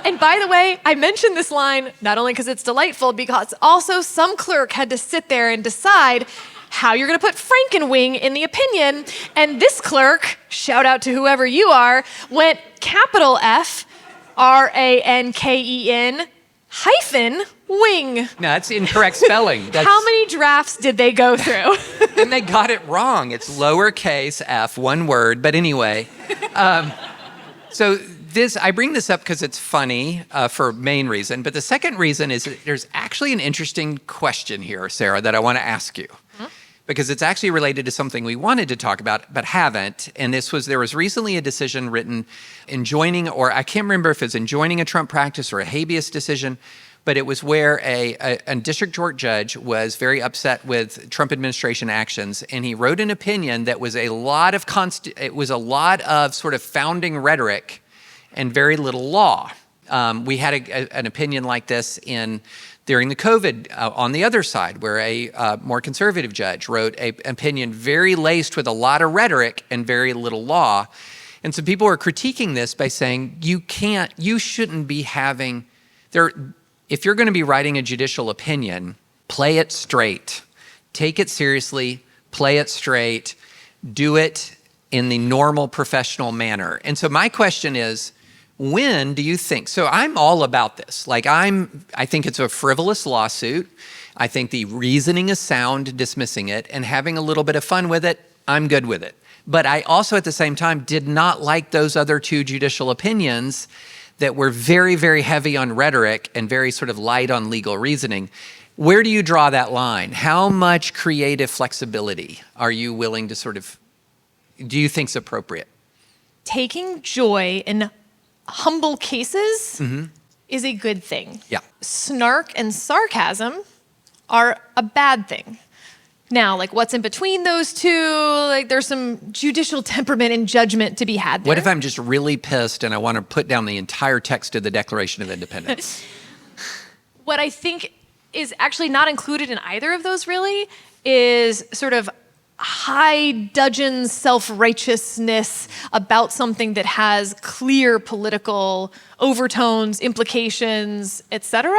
And by the way, I mentioned this line not only because it's delightful, because also some clerk had to sit there and decide how you're going to put Frankenwing in the opinion. And this clerk, shout out to whoever you are, went capital F, RANKEN, hyphen wing. No, that's incorrect spelling. How many drafts did they go through? And they got it wrong. It's lowercase f, one word. But anyway, I bring this up because it's funny for main reason. But the second reason is that there's actually an interesting question here, Sarah, that I want to ask you. Because it's actually related to something we wanted to talk about, but haven't. And there was recently a decision written enjoining, or I can't remember if it's enjoining a Trump practice or a habeas decision, but it was where a district court judge was very upset with Trump administration actions, and he wrote an opinion that was a lot of sort of founding rhetoric and very little law. We had an opinion like this during the COVID on the other side, where a more conservative judge wrote an opinion very laced with a lot of rhetoric and very little law. And so people are critiquing this by saying, you shouldn't be having, if you're going to be writing a judicial opinion, play it straight, take it seriously, play it straight, do it in the normal professional manner. And so my question is, when do you think? So I'm all about this. I think it's a frivolous lawsuit. I think the reasoning is sound, dismissing it, and having a little bit of fun with it, I'm good with it. But I also, at the same time, did not like those other two judicial opinions that were very, very heavy on rhetoric and very sort of light on legal reasoning. Where do you draw that line? How much creative flexibility are you willing to do you think is appropriate? Taking joy in humble cases is a good thing. Yeah. Snark and sarcasm are a bad thing. Now, what's in between those two? There's some judicial temperament and judgment to be had there. What if I'm just really pissed and I want to put down the entire text of the Declaration of Independence? What I think is actually not included in either of those really is sort of high dudgeon self-righteousness about something that has clear political overtones, implications, etc.,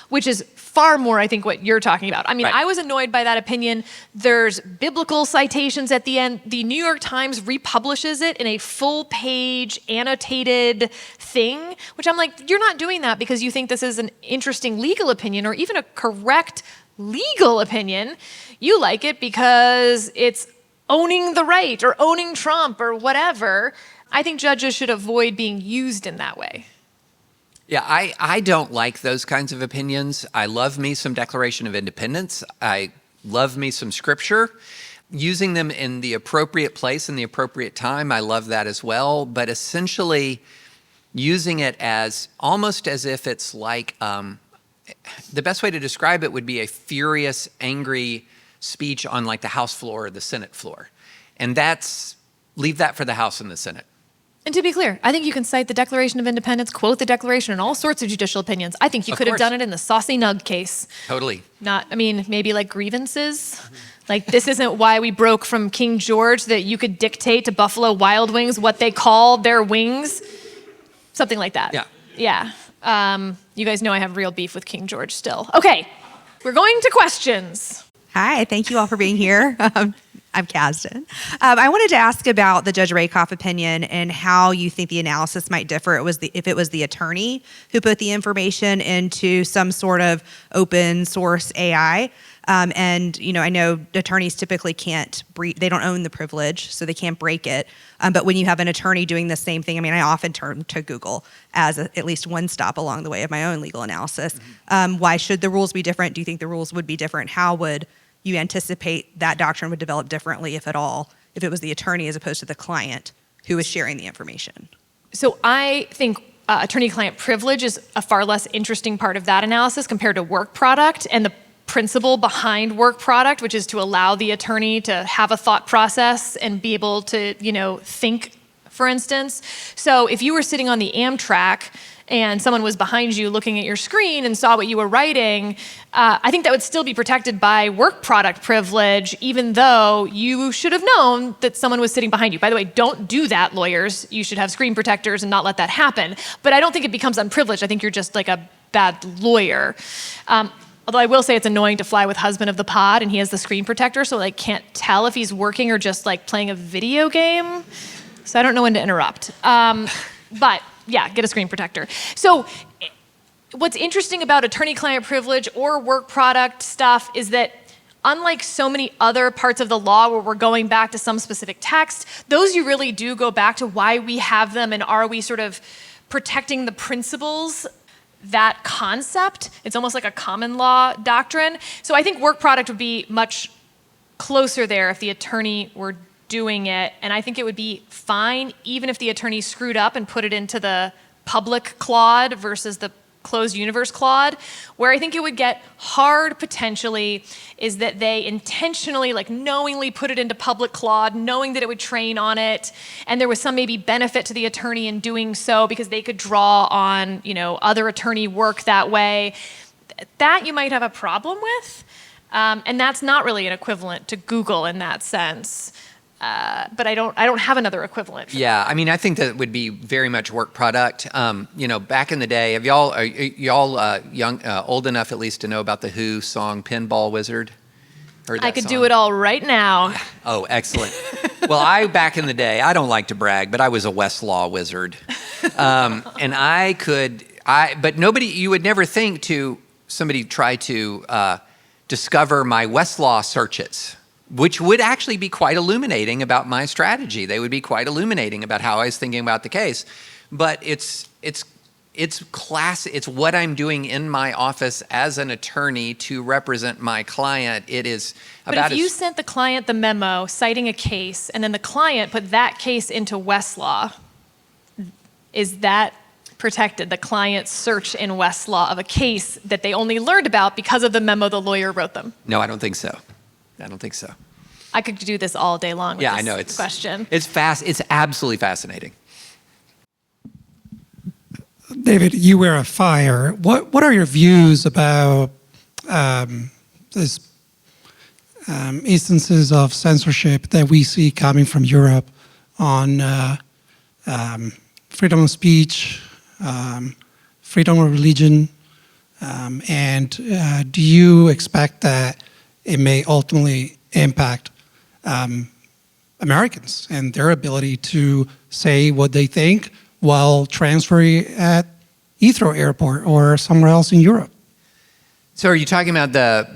which is far more, I think, what you're talking about. I mean, Right. I was annoyed by that opinion. There's biblical citations at the end. The New York Times republishes it in a full-page annotated thing, which I'm like, you're not doing that because you think this is an interesting legal opinion or even a correct legal opinion. You like it because it's owning the right or owning Trump or whatever. I think judges should avoid being used in that way. Yeah, I don't like those kinds of opinions. I love me some Declaration of Independence. I love me some scripture. Using them in the appropriate place and the appropriate time, I love that as well. But essentially, using it as almost as if it's like, the best way to describe it would be a furious, angry speech on like the House floor or the Senate floor. And leave that for the House and the Senate. And to be clear, I think you can cite the Declaration of Independence, quote the Declaration in all sorts of judicial opinions. I think you could have done it in the Saucy Nug case. Totally. Maybe like grievances. Like, this isn't why we broke from King George, that you could dictate to Buffalo Wild Wings what they call their wings. Something like that. Yeah. Yeah. You guys know I have real beef with King George still. Okay, we're going to questions. Hi, thank you all for being here. I'm Kasdan. I wanted to ask about the Judge Rakoff opinion and how you think the analysis might differ. If it was the attorney who put the information into some sort of open source AI. And I know attorneys typically can't they don't own the privilege, so they can't break it. But when you have an attorney doing the same thing, I often turn to Google as at least one stop along the way of my own legal analysis. Why should the rules be different? Do you think the rules would be different? How would you anticipate that doctrine would develop differently, if at all, if it was the attorney as opposed to the client who is sharing the information? So I think attorney-client privilege is a far less interesting part of that analysis compared to work product and the principle behind work product, which is to allow the attorney to have a thought process and be able to, think, for instance. So if you were sitting on the Amtrak and someone was behind you looking at your screen and saw what you were writing, I think that would still be protected by work product privilege, even though you should have known that someone was sitting behind you. By the way, don't do that, lawyers. You should have screen protectors and not let that happen. But I don't think it becomes unprivileged. I think you're just like a bad lawyer. Although I will say it's annoying to fly with husband of the pod and he has the screen protector, so I can't tell if he's working or just like playing a video game. So I don't know when to interrupt. But yeah, get a screen protector. So what's interesting about attorney-client privilege or work product stuff is that unlike so many other parts of the law where we're going back to some specific text, those you really do go back to why we have them and are we sort of protecting the principles, that concept. It's almost like a common law doctrine. So I think work product would be much closer there if the attorney were doing it, and I think it would be fine even if the attorney screwed up and put it into the public Claude versus the closed universe Claude. Where I think it would get hard potentially is that they intentionally, like knowingly put it into public Claude, knowing that it would train on it, and there was some maybe benefit to the attorney in doing so because they could draw on, other attorney work that way. That you might have a problem with, and that's not really an equivalent to Google in that sense. But I don't have another equivalent. Yeah, I think that would be very much work product. Back in the day, are y'all young, old enough at least to know about the Who song "Pinball Wizard"? Heard that I could song? do it all right now. Oh, excellent. Well, back in the day, I don't like to brag, but I was a Westlaw wizard, and but nobody, you would never think to somebody try to discover my Westlaw searches, which would actually be quite illuminating about my strategy. They would be quite illuminating about how I was thinking about the case. But it's what I'm doing in my office as an attorney to represent my client. It is about But if you sent the client the memo citing a case, and then the client put that case into Westlaw, is that protected, the client's search in Westlaw of a case that they only learned about because of the memo the lawyer wrote them? No, I don't think so. I could do this all day long with Yeah, this I know. It's question. It's absolutely fascinating. David, you wear a fire. What are your views about this instances of censorship that we see coming from Europe on freedom of speech, freedom of religion, and do you expect that it may ultimately impact Americans and their ability to say what they think while transferring at Heathrow Airport or somewhere else in Europe? So are you talking about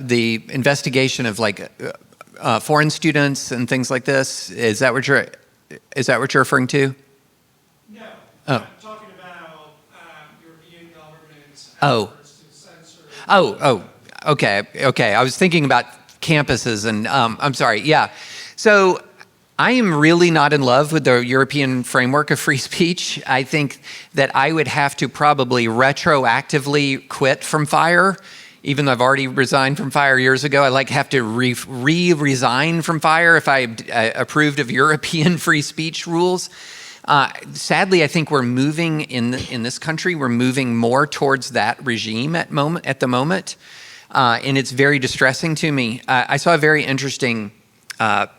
the investigation of like foreign students and things like this? Is that what you're referring to? No. Oh. I'm talking about European governments' Oh. efforts to censor. Okay. I was thinking about campuses and I'm sorry. Yeah. So I am really not in love with the European framework of free speech. I think that I would have to probably retroactively quit from FIRE, even though I've already resigned from FIRE years ago. I have to resign from FIRE if I approved of European free speech rules. Sadly, I think we're moving in this country. We're moving more towards that regime at the moment, and it's very distressing to me. I saw a very interesting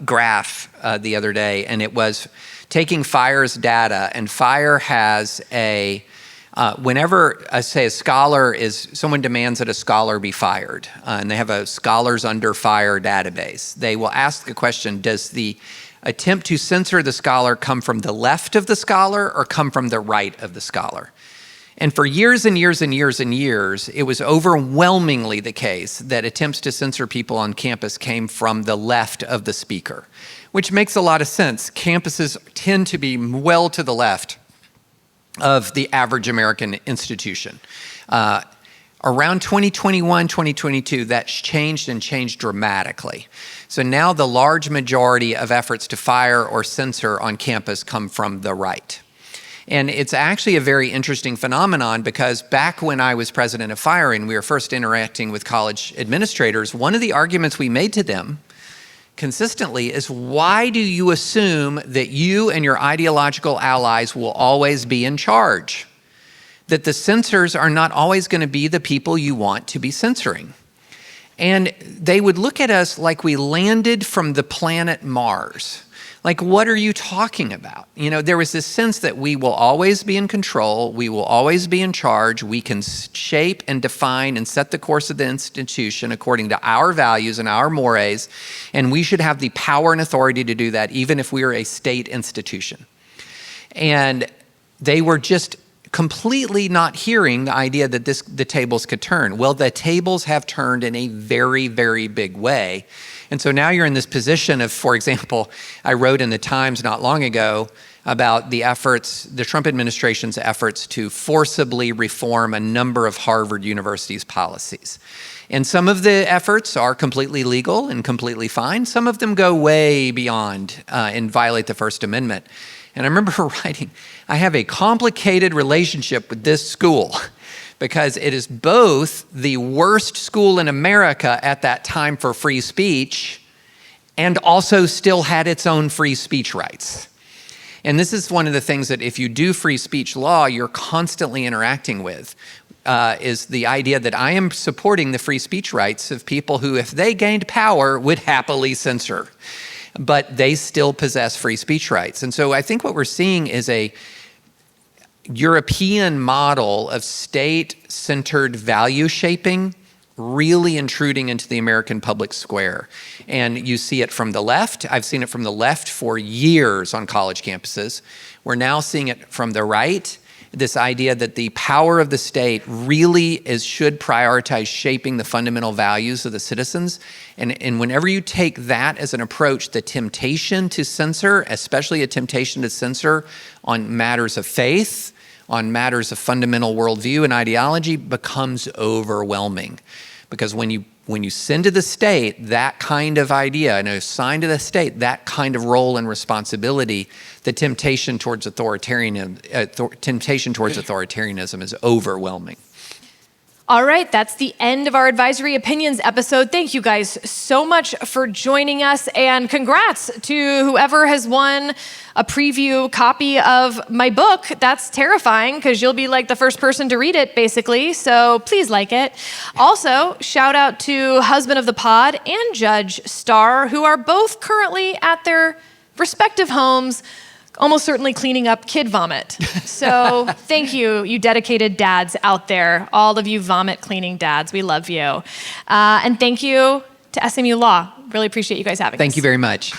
graph the other day, and it was taking FIRE's data, and FIRE has whenever someone demands that a scholar be fired, and they have a Scholars Under Fire database, they will ask the question, does the attempt to censor the scholar come from the left of the scholar or come from the right of the scholar? And for years and years and years and years, it was overwhelmingly the case that attempts to censor people on campus came from the left of the speaker, which makes a lot of sense. Campuses tend to be well to the left of the average American institution. Around 2021, 2022, that's changed dramatically. So now the large majority of efforts to fire or censor on campus come from the right. And it's actually a very interesting phenomenon because back when I was president of FIRE and we were first interacting with college administrators, one of the arguments we made to them consistently is, why do you assume that you and your ideological allies will always be in charge? That the censors are not always going to be the people you want to be censoring. And they would look at us like we landed from the planet Mars. Like, what are you talking about? There was this sense that we will always be in control, we will always be in charge, we can shape and define and set the course of the institution according to our values and our mores, and we should have the power and authority to do that even if we are a state institution. And they were just completely not hearing the idea that the tables could turn. Well, the tables have turned in a very, very big way. And so now you're in this position of, for example, I wrote in the Times not long ago about the Trump administration's efforts to forcibly reform a number of Harvard University's policies. And some of the efforts are completely legal and completely fine. Some of them go way beyond and violate the First Amendment. And I remember writing, I have a complicated relationship with this school because it is both the worst school in America at that time for free speech and also still had its own free speech rights. And this is one of the things that if you do free speech law, you're constantly interacting with, is the idea that I am supporting the free speech rights of people who, if they gained power, would happily censor. But they still possess free speech rights. And so I think what we're seeing is a European model of state-centered value shaping really intruding into the American public square. And you see it from the left. I've seen it from the left for years on college campuses. We're now seeing it from the right. This idea that the power of the state really should prioritize shaping the fundamental values of the citizens. And whenever you take that as an approach, the temptation to censor, especially a temptation to censor on matters of faith, on matters of fundamental worldview and ideology, becomes overwhelming. Because when you send to the state that kind of idea and assign to the state that kind of role and responsibility, the temptation towards authoritarianism is overwhelming. All right, that's the end of our Advisory Opinions episode. Thank you guys so much for joining us, and congrats to whoever has won a preview copy of my book. That's terrifying because you'll be like the first person to read it, basically, so please like it. Also, shout out to husband of the pod and Judge Starr, who are both currently at their respective homes, almost certainly cleaning up kid vomit. So thank you, you dedicated dads out there, all of you vomit cleaning dads. We love you. And thank you to SMU Law. Really appreciate you guys having us. Thank you very much.